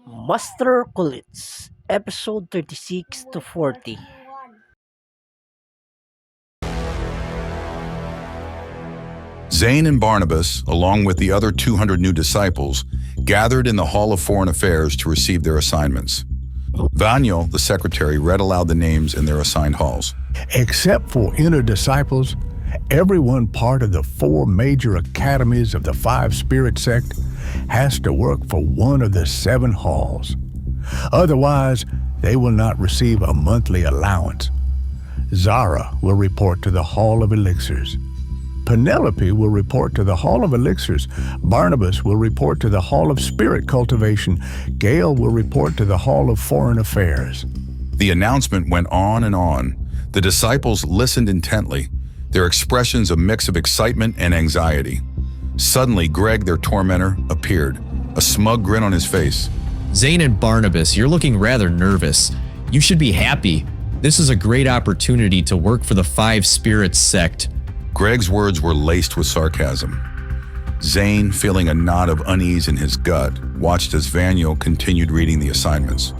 Master Kulits, episode 36 to 40. Zane and Barnabas, along with the other 200 new disciples, gathered in the Hall of Foreign Affairs to receive their assignments. Vaniel, the secretary, read aloud the names in their assigned halls. Except for inner disciples, everyone part of the four major academies of the Five Spirit sect has to work for one of the seven halls. Otherwise, they will not receive a monthly allowance. Zara will report to the Hall of Elixirs. Penelope will report to the Hall of Elixirs. Barnabas will report to the Hall of Spirit Cultivation. Gail will report to the Hall of Foreign Affairs. The announcement went on and on. The disciples listened intently, their expressions a mix of excitement and anxiety. Suddenly, Greg, their tormentor, appeared, a smug grin on his face. Zane and Barnabas, you're looking rather nervous. You should be happy. This is a great opportunity to work for the Five Spirits sect. Greg's words were laced with sarcasm. Zane, feeling a knot of unease in his gut, watched as Vaniel continued reading the assignments.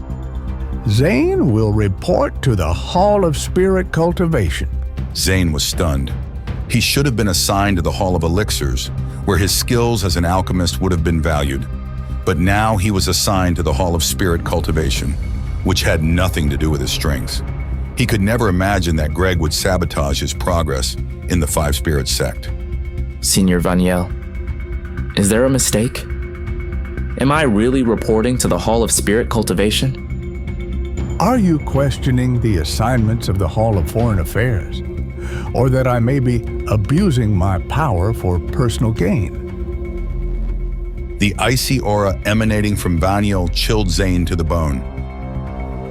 Zane will report to the Hall of Spirit Cultivation. Zane was stunned. He should have been assigned to the Hall of Elixirs, where his skills as an alchemist would have been valued. But now he was assigned to the Hall of Spirit Cultivation, which had nothing to do with his strengths. He could never imagine that Greg would sabotage his progress in the Five Spirit sect. Senior Vaniel, is there a mistake? Am I really reporting to the Hall of Spirit Cultivation? Are you questioning the assignments of the Hall of Foreign Affairs? Or that I may be abusing my power for personal gain? The icy aura emanating from Vaniel chilled Zane to the bone.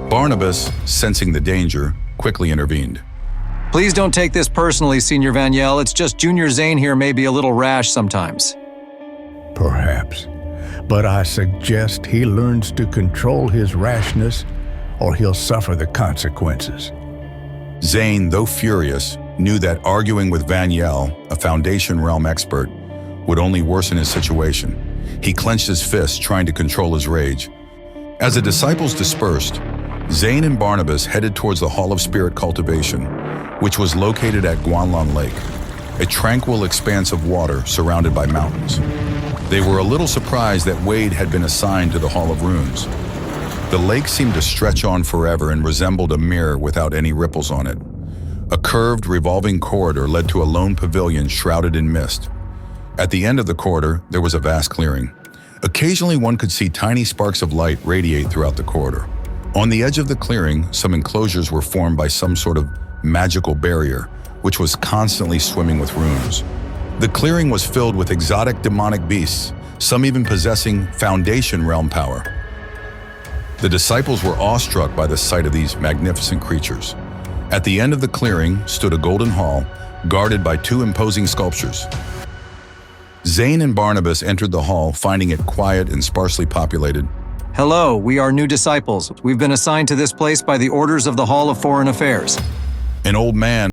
Barnabas, sensing the danger, quickly intervened. Please don't take this personally, Senior Vaniel. It's just Junior Zane here may be a little rash sometimes. Perhaps. But I suggest he learns to control his rashness, or he'll suffer the consequences. Zane, though furious, knew that arguing with Vaniel, a Foundation realm expert, would only worsen his situation. He clenched his fists, trying to control his rage. As the disciples dispersed, Zane and Barnabas headed towards the Hall of Spirit Cultivation, which was located at Guanlon Lake, a tranquil expanse of water surrounded by mountains. They were a little surprised that Wade had been assigned to the Hall of Runes. The lake seemed to stretch on forever and resembled a mirror without any ripples on it. A curved, revolving corridor led to a lone pavilion shrouded in mist. At the end of the corridor, there was a vast clearing. Occasionally, one could see tiny sparks of light radiate throughout the corridor. On the edge of the clearing, some enclosures were formed by some sort of magical barrier, which was constantly swimming with runes. The clearing was filled with exotic demonic beasts, some even possessing Foundation realm power. The disciples were awestruck by the sight of these magnificent creatures. At the end of the clearing stood a golden hall, guarded by two imposing sculptures. Zane and Barnabas entered the hall, finding it quiet and sparsely populated. Hello, we are new disciples. We've been assigned to this place by the orders of the Hall of Foreign Affairs. An old man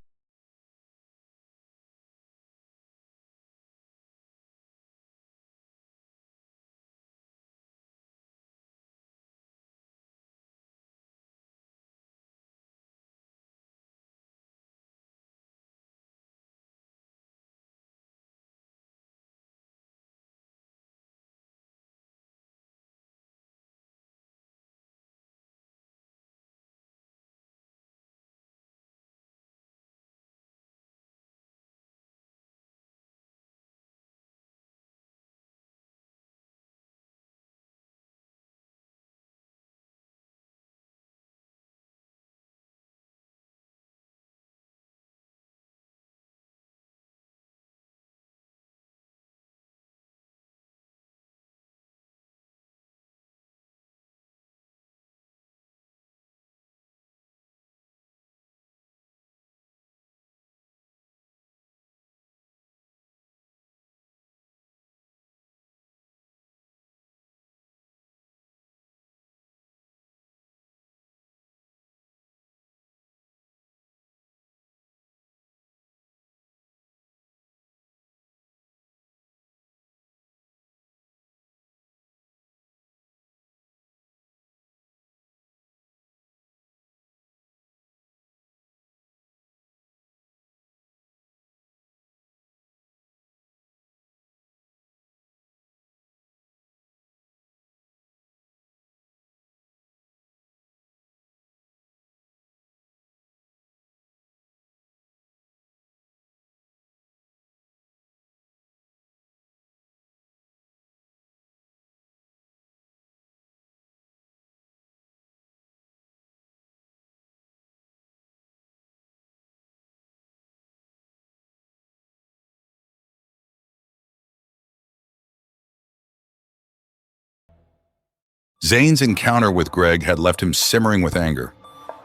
Zane's encounter with Greg had left him simmering with anger.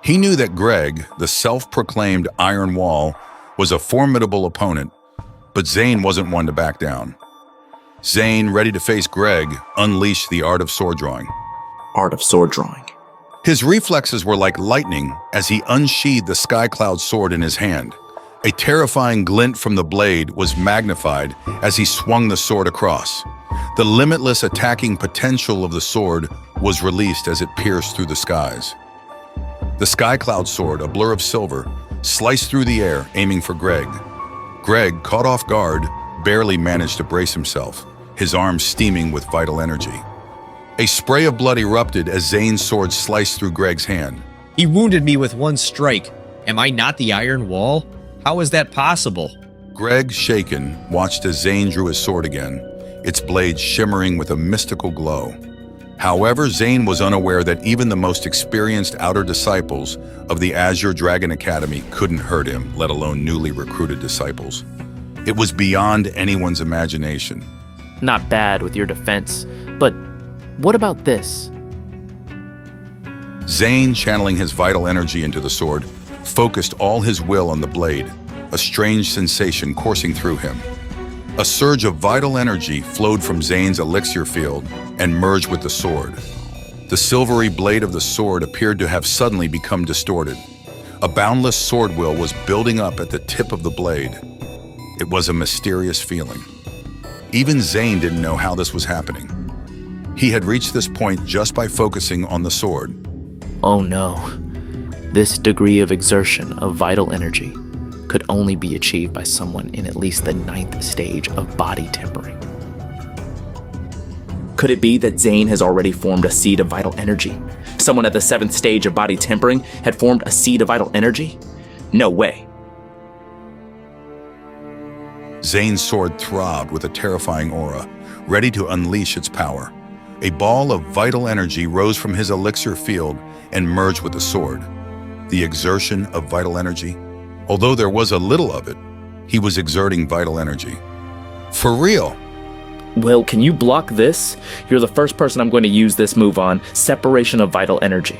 He knew that Greg, the self-proclaimed Iron Wall, was a formidable opponent, but Zane wasn't one to back down. Zane, ready to face Greg, unleashed the art of sword drawing. Art of sword drawing. His reflexes were like lightning as he unsheathed the Skycloud sword in his hand. A terrifying glint from the blade was magnified as he swung the sword across. The limitless attacking potential of the sword was released as it pierced through the skies. The Skycloud sword, a blur of silver, sliced through the air, aiming for Greg. Greg, caught off guard, barely managed to brace himself, his arms steaming with vital energy. A spray of blood erupted as Zane's sword sliced through Greg's hand. He wounded me with one strike. Am I not the Iron Wall? How is that possible? Greg, shaken, watched as Zane drew his sword again, its blade shimmering with a mystical glow. However, Zane was unaware that even the most experienced outer disciples of the Azure Dragon Academy couldn't hurt him, let alone newly recruited disciples. It was beyond anyone's imagination. Not bad with your defense, but what about this? Zane, channeling his vital energy into the sword, focused all his will on the blade, a strange sensation coursing through him. A surge of vital energy flowed from Zane's elixir field and merged with the sword. The silvery blade of the sword appeared to have suddenly become distorted. A boundless sword will was building up at the tip of the blade. It was a mysterious feeling. Even Zane didn't know how this was happening. He had reached this point just by focusing on the sword. Oh no. This degree of exertion of vital energy could only be achieved by someone in at least the 9th stage of body tempering. Could it be that Zane has already formed a seed of vital energy? Someone at the 7th stage of body tempering had formed a seed of vital energy? No way. Zane's sword throbbed with a terrifying aura, ready to unleash its power. A ball of vital energy rose from his elixir field and merged with the sword. The exertion of vital energy. Although there was a little of it, he was exerting vital energy. For real. Will, can you block this? You're the first person I'm going to use this move on. Separation of vital energy.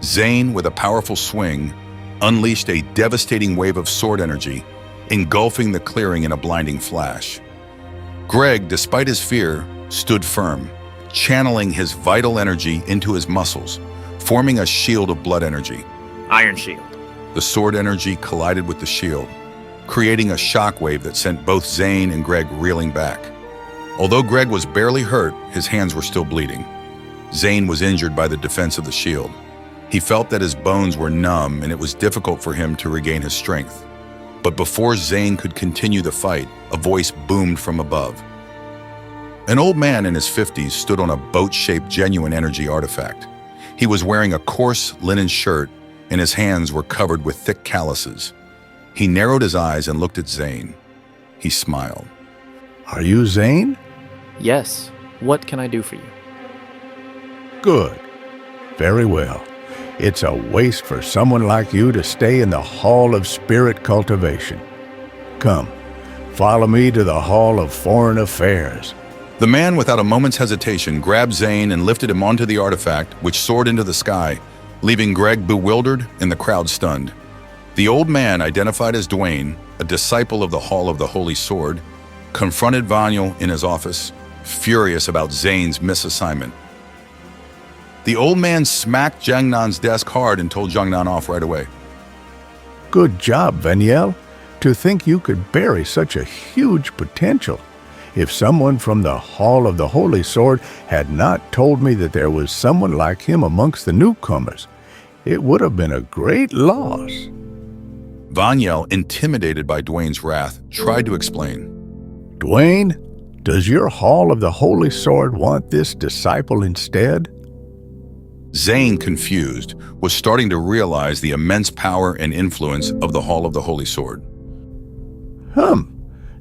Zane, with a powerful swing, unleashed a devastating wave of sword energy, engulfing the clearing in a blinding flash. Greg, despite his fear, stood firm, channeling his vital energy into his muscles, forming a shield of blood energy. Iron Shield. The sword energy collided with the shield, creating a shockwave that sent both Zane and Greg reeling back. Although Greg was barely hurt, his hands were still bleeding. Zane was injured by the defense of the shield. He felt that his bones were numb and it was difficult for him to regain his strength. But before Zane could continue the fight, a voice boomed from above. An old man in his 50s stood on a boat-shaped genuine energy artifact. He was wearing a coarse linen shirt and his hands were covered with thick calluses. He narrowed his eyes and looked at Zane. He smiled. Are you Zane? Yes. What can I do for you? Good. Very well. It's a waste for someone like you to stay in the Hall of Spirit Cultivation. Come, follow me to the Hall of Foreign Affairs. The man, without a moment's hesitation, grabbed Zane and lifted him onto the artifact, which soared into the sky, leaving Greg bewildered and the crowd stunned. The old man, identified as Dwayne, a disciple of the Hall of the Holy Sword, confronted Vanyel in his office, furious about Zane's misassignment. The old man smacked Jiangnan's desk hard and told Jiangnan off right away. Good job, Vanyel. To think you could bury such a huge potential. If someone from the Hall of the Holy Sword had not told me that there was someone like him amongst the newcomers, it would have been a great loss. Vanyel, intimidated by Dwayne's wrath, tried to explain. Dwayne, does your Hall of the Holy Sword want this disciple instead? Zane, confused, was starting to realize the immense power and influence of the Hall of the Holy Sword.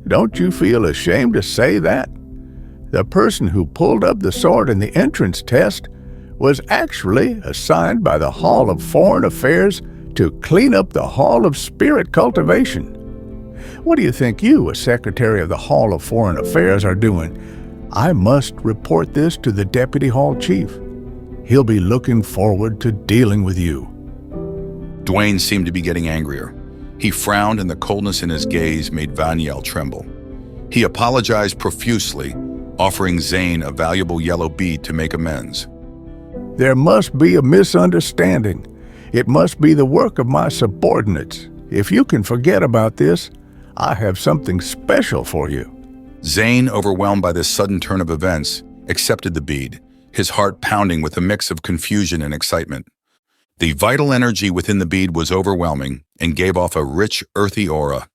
Don't you feel ashamed to say that? The person who pulled up the sword in the entrance test was actually assigned by the Hall of Foreign Affairs to clean up the Hall of Spirit Cultivation. What do you think you, as Secretary of the Hall of Foreign Affairs, are doing I must report this to the Deputy Hall Chief. He'll be looking forward to dealing with you. Dwayne seemed to be getting angrier. He frowned, and the coldness in his gaze made Vaniel tremble. He apologized profusely, offering Zane a valuable yellow bead to make amends. There must be a misunderstanding. It must be the work of my subordinates. If you can forget about this, I have something special for you. Zane, overwhelmed by this sudden turn of events, accepted the bead, his heart pounding with a mix of confusion and excitement. The vital energy within the bead was overwhelming and gave off a rich, earthy aura.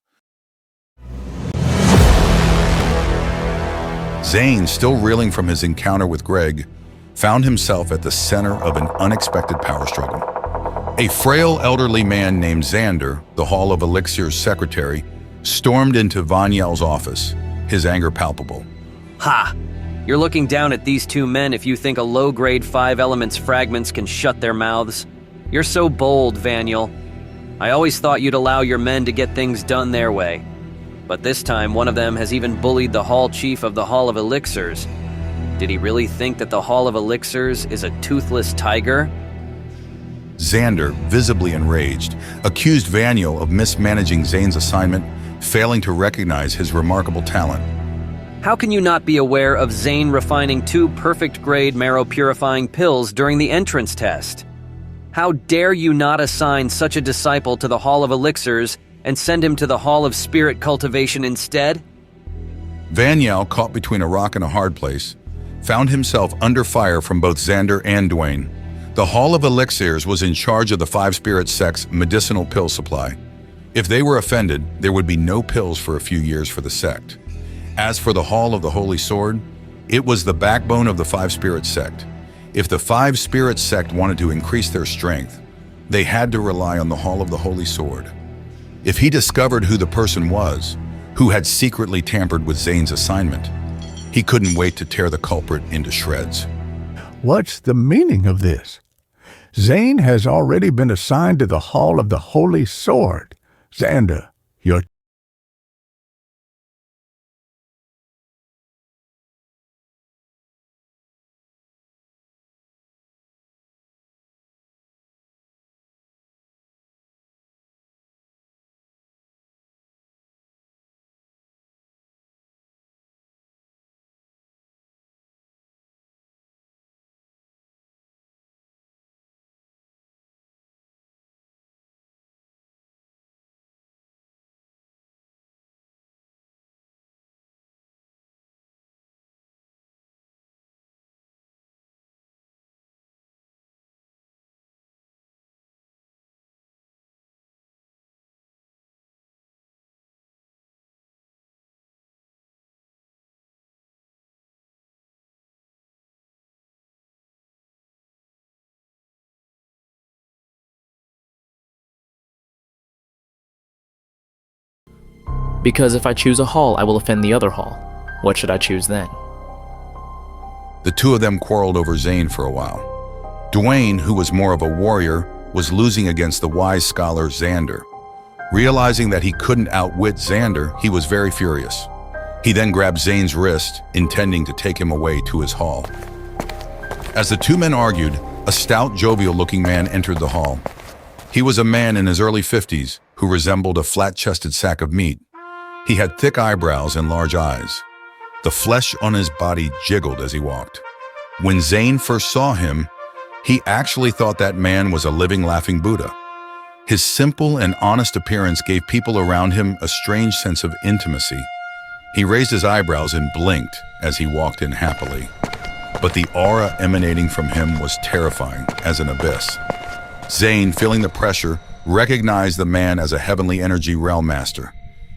Zane, still reeling from his encounter with Greg, found himself at the center of an unexpected power struggle. A frail, elderly man named Xander, the Hall of Elixir's secretary, stormed into Vaniel's office, his anger palpable. Ha! You're looking down at these two men if you think a low-grade 5 elements fragments can shut their mouths. You're so bold, Vaniel. I always thought you'd allow your men to get things done their way. But this time, one of them has even bullied the Hall Chief of the Hall of Elixirs. Did he really think that the Hall of Elixirs is a toothless tiger? Xander, visibly enraged, accused Vaniel of mismanaging Zane's assignment, failing to recognize his remarkable talent. How can you not be aware of Zane refining 2 perfect-grade marrow-purifying pills during the entrance test? How dare you not assign such a disciple to the Hall of Elixirs and send him to the Hall of Spirit Cultivation instead? Vaniel, caught between a rock and a hard place, found himself under fire from both Xander and Dwayne. The Hall of Elixirs was in charge of the 5 Spirit sect's medicinal pill supply. If they were offended, there would be no pills for a few years for the sect. As for the Hall of the Holy Sword, it was the backbone of the 5 Spirit sect. If the 5 Spirit sect wanted to increase their strength, they had to rely on the Hall of the Holy Sword. If he discovered who the person was, who had secretly tampered with Zane's assignment, he couldn't wait to tear the culprit into shreds. What's the meaning of this? Zane has already been assigned to the Hall of the Holy Sword. Xander, you're Because if I choose a hall, I will offend the other hall. What should I choose then? The two of them quarreled over Zane for a while. Dwayne, who was more of a warrior, was losing against the wise scholar Xander. Realizing that he couldn't outwit Xander, he was very furious. He then grabbed Zane's wrist, intending to take him away to his hall. As the two men argued, a stout, jovial-looking man entered the hall. He was a man in his early 50s who resembled a flat-chested sack of meat. He had thick eyebrows and large eyes. The flesh on his body jiggled as he walked. When Zane first saw him, he actually thought that man was a living, laughing Buddha. His simple and honest appearance gave people around him a strange sense of intimacy. He raised his eyebrows and blinked as he walked in happily. But the aura emanating from him was terrifying as an abyss. Zane, feeling the pressure, recognized the man as a heavenly energy realm master.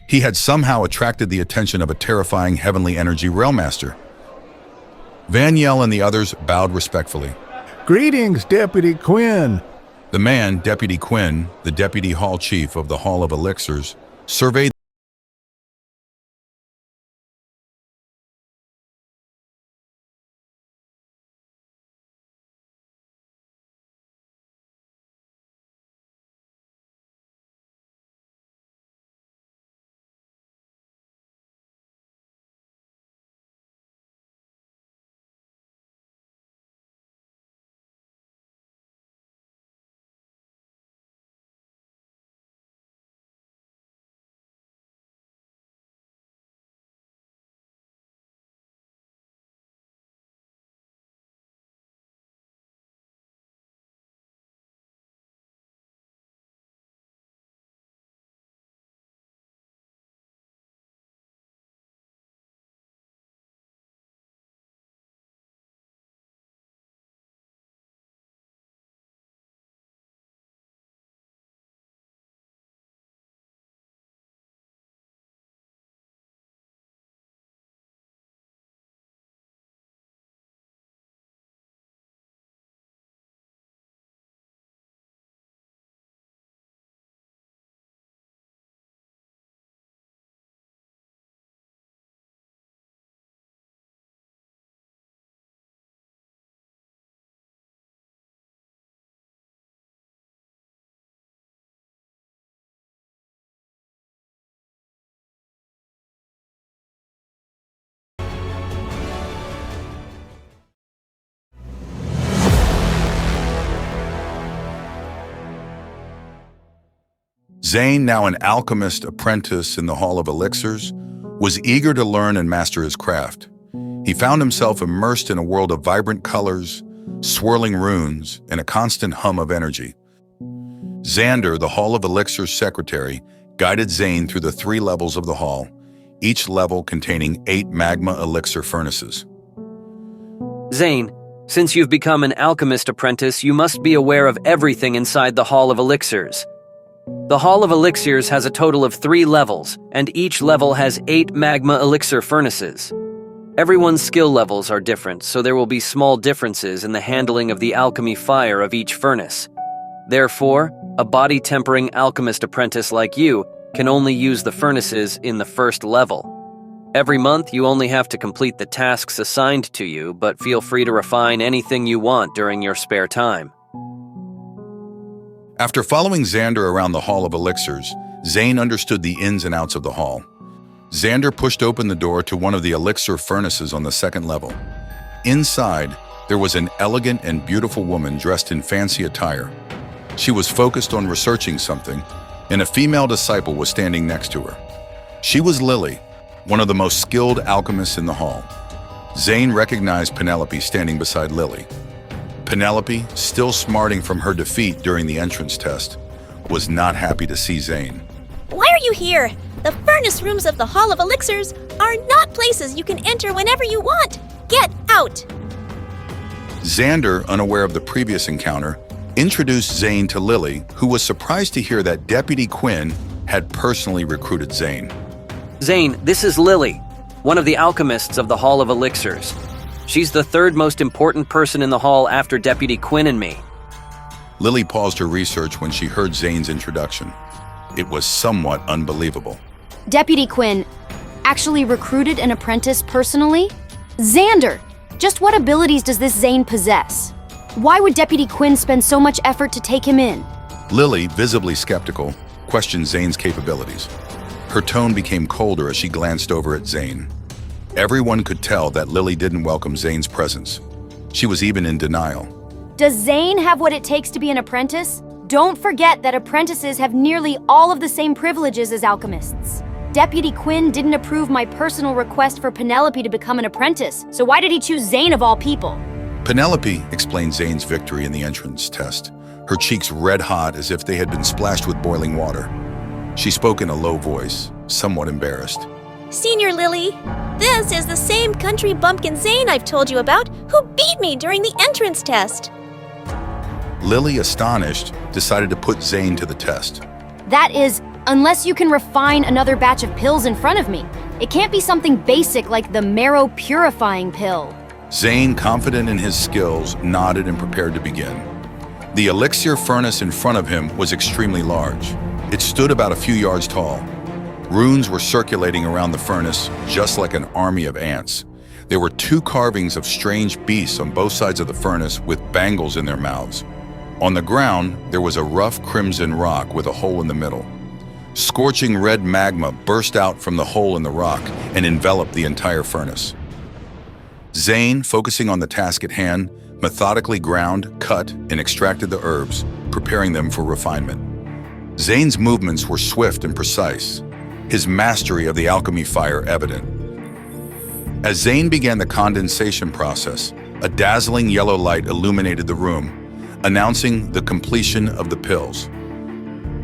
He had somehow attracted the attention of a terrifying heavenly energy realm master. Vaniel and the others bowed respectfully. Greetings, Deputy Quinn. The man, Deputy Quinn, the Deputy Hall Chief of the Hall of Elixirs, surveyed Zane, now an alchemist apprentice in the Hall of Elixirs, was eager to learn and master his craft. He found himself immersed in a world of vibrant colors, swirling runes, and a constant hum of energy. Xander, the Hall of Elixir's secretary, guided Zane through the 3 levels of the hall, each level containing 8 magma elixir furnaces. Zane, since you've become an alchemist apprentice, you must be aware of everything inside the Hall of Elixirs. The Hall of Elixirs has a total of 3 levels, and each level has 8 magma elixir furnaces. Everyone's skill levels are different, so there will be small differences in the handling of the alchemy fire of each furnace. Therefore, a body-tempering alchemist apprentice like you can only use the furnaces in the first level. Every month, you only have to complete the tasks assigned to you, but feel free to refine anything you want during your spare time. After following Xander around the Hall of Elixirs, Zane understood the ins and outs of the hall. Xander pushed open the door to one of the elixir furnaces on the 2nd level. Inside, there was an elegant and beautiful woman dressed in fancy attire. She was focused on researching something, and a female disciple was standing next to her. She was Lily, one of the most skilled alchemists in the hall. Zane recognized Penelope standing beside Lily. Penelope, still smarting from her defeat during the entrance test, was not happy to see Zane. Why are you here? The furnace rooms of the Hall of Elixirs are not places you can enter whenever you want. Get out! Xander, unaware of the previous encounter, introduced Zane to Lily, who was surprised to hear that Deputy Quinn had personally recruited Zane. Zane, this is Lily, one of the alchemists of the Hall of Elixirs. She's the 3rd most important person in the hall after Deputy Quinn and me. Lily paused her research when she heard Zane's introduction. It was somewhat unbelievable. Deputy Quinn actually recruited an apprentice personally? Xander, just what abilities does this Zane possess? Why would Deputy Quinn spend so much effort to take him in? Lily, visibly skeptical, questioned Zane's capabilities. Her tone became colder as she glanced over at Zane. Everyone could tell that Lily didn't welcome Zane's presence. She was even in denial. Does Zane have what it takes to be an apprentice? Don't forget that apprentices have nearly all of the same privileges as alchemists. Deputy Quinn didn't approve my personal request for Penelope to become an apprentice, so why did he choose Zane of all people? Penelope explained Zane's victory in the entrance test, her cheeks red hot as if they had been splashed with boiling water. She spoke in a low voice, somewhat embarrassed. Senior Lily, this is the same country bumpkin Zane I've told you about who beat me during the entrance test. Lily, astonished, decided to put Zane to the test. That is, unless you can refine another batch of pills in front of me. It can't be something basic like the marrow purifying pill. Zane, confident in his skills, nodded and prepared to begin. The elixir furnace in front of him was extremely large. It stood about a few yards tall. Runes were circulating around the furnace, just like an army of ants. There were 2 carvings of strange beasts on both sides of the furnace with bangles in their mouths. On the ground, there was a rough crimson rock with a hole in the middle. Scorching red magma burst out from the hole in the rock and enveloped the entire furnace. Zane, focusing on the task at hand, methodically ground, cut, and extracted the herbs, preparing them for refinement. Zane's movements were swift and precise, his mastery of the alchemy fire evident. As Zane began the condensation process, a dazzling yellow light illuminated the room, announcing the completion of the pills.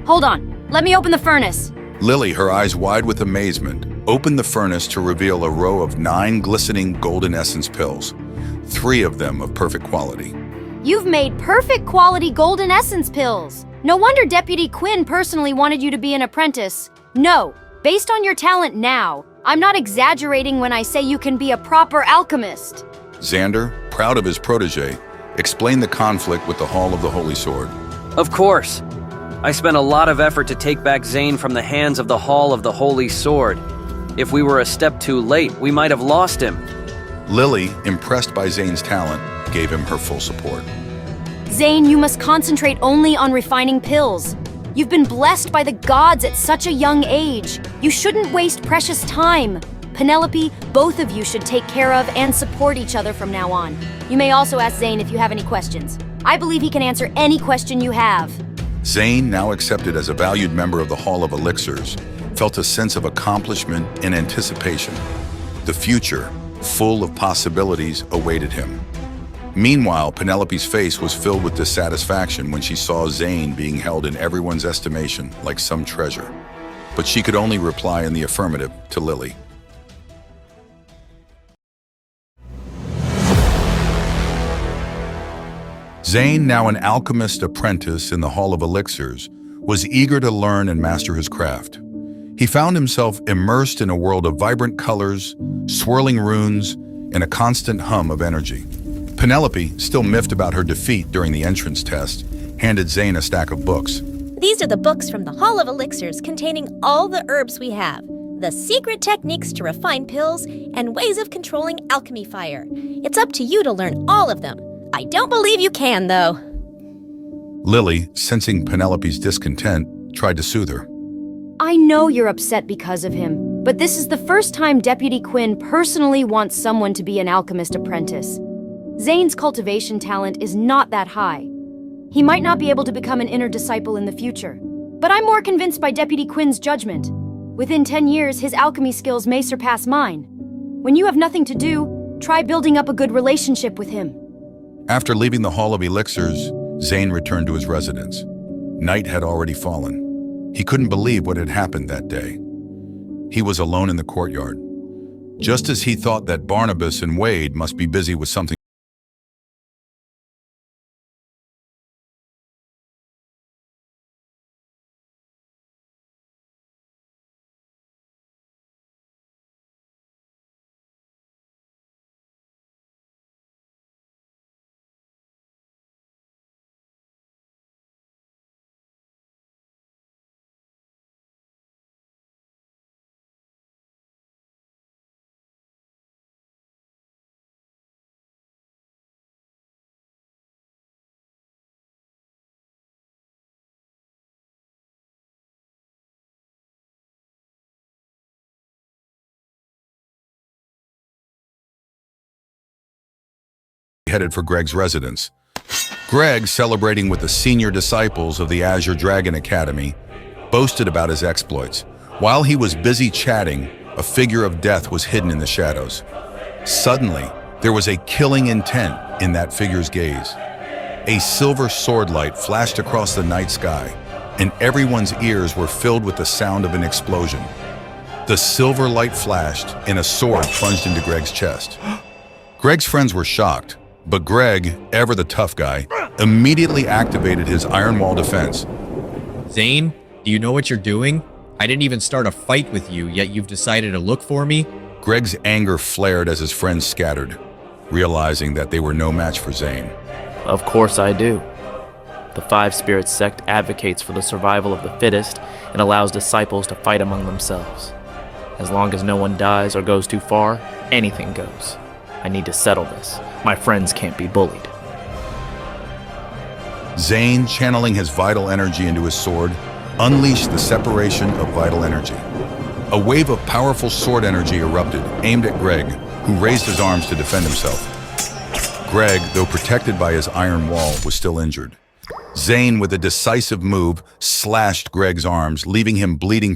Hold on, let me open the furnace. Lily, her eyes wide with amazement, opened the furnace to reveal a row of 9 glistening golden essence pills, 3 of them of perfect quality. You've made perfect quality golden essence pills. No wonder Deputy Quinn personally wanted you to be an apprentice. No, based on your talent now, I'm not exaggerating when I say you can be a proper alchemist. Xander, proud of his protege, explained the conflict with the Hall of the Holy Sword. Of course. I spent a lot of effort to take back Zane from the hands of the Hall of the Holy Sword. If we were a step too late, we might have lost him. Lily, impressed by Zane's talent, gave him her full support. Zane, you must concentrate only on refining pills. You've been blessed by the gods at such a young age. You shouldn't waste precious time. Penelope, both of you should take care of and support each other from now on. You may also ask Zane if you have any questions. I believe he can answer any question you have. Zane, now accepted as a valued member of the Hall of Elixirs, felt a sense of accomplishment and anticipation. The future, full of possibilities, awaited him. Meanwhile, Penelope's face was filled with dissatisfaction when she saw Zane being held in everyone's estimation like some treasure. But she could only reply in the affirmative to Lily. Zane, now an alchemist apprentice in the Hall of Elixirs, was eager to learn and master his craft. He found himself immersed in a world of vibrant colors, swirling runes, and a constant hum of energy. Penelope, still miffed about her defeat during the entrance test, handed Zane a stack of books. These are the books from the Hall of Elixirs containing all the herbs we have, the secret techniques to refine pills, and ways of controlling alchemy fire. It's up to you to learn all of them. I don't believe you can, though. Lily, sensing Penelope's discontent, tried to soothe her. I know you're upset because of him, but this is the first time Deputy Quinn personally wants someone to be an alchemist apprentice. Zane's cultivation talent is not that high. He might not be able to become an inner disciple in the future, but I'm more convinced by Deputy Quinn's judgment. Within 10 years, his alchemy skills may surpass mine. When you have nothing to do, try building up a good relationship with him. After leaving the Hall of Elixirs, Zane returned to his residence. Night had already fallen. He couldn't believe what had happened that day. He was alone in the courtyard. Just as he thought that Barnabas and Wade must be busy with something headed for Greg's residence. Greg, celebrating with the senior disciples of the Azure Dragon Academy, boasted about his exploits. While he was busy chatting, a figure of death was hidden in the shadows. Suddenly, there was a killing intent in that figure's gaze. A silver sword light flashed across the night sky, and everyone's ears were filled with the sound of an explosion. The silver light flashed, and a sword plunged into Greg's chest. Greg's friends were shocked, but Greg, ever the tough guy, immediately activated his iron wall defense. Zane, do you know what you're doing? I didn't even start a fight with you, yet you've decided to look for me? Greg's anger flared as his friends scattered, realizing that they were no match for Zane. Of course I do. The Five Spirits sect advocates for the survival of the fittest and allows disciples to fight among themselves. As long as no one dies or goes too far, anything goes. I need to settle this. My friends can't be bullied. Zane, channeling his vital energy into his sword, unleashed the separation of vital energy. A wave of powerful sword energy erupted, aimed at Greg, who raised his arms to defend himself. Greg, though protected by his iron wall, was still injured. Zane, with a decisive move, slashed Greg's arms, leaving him bleeding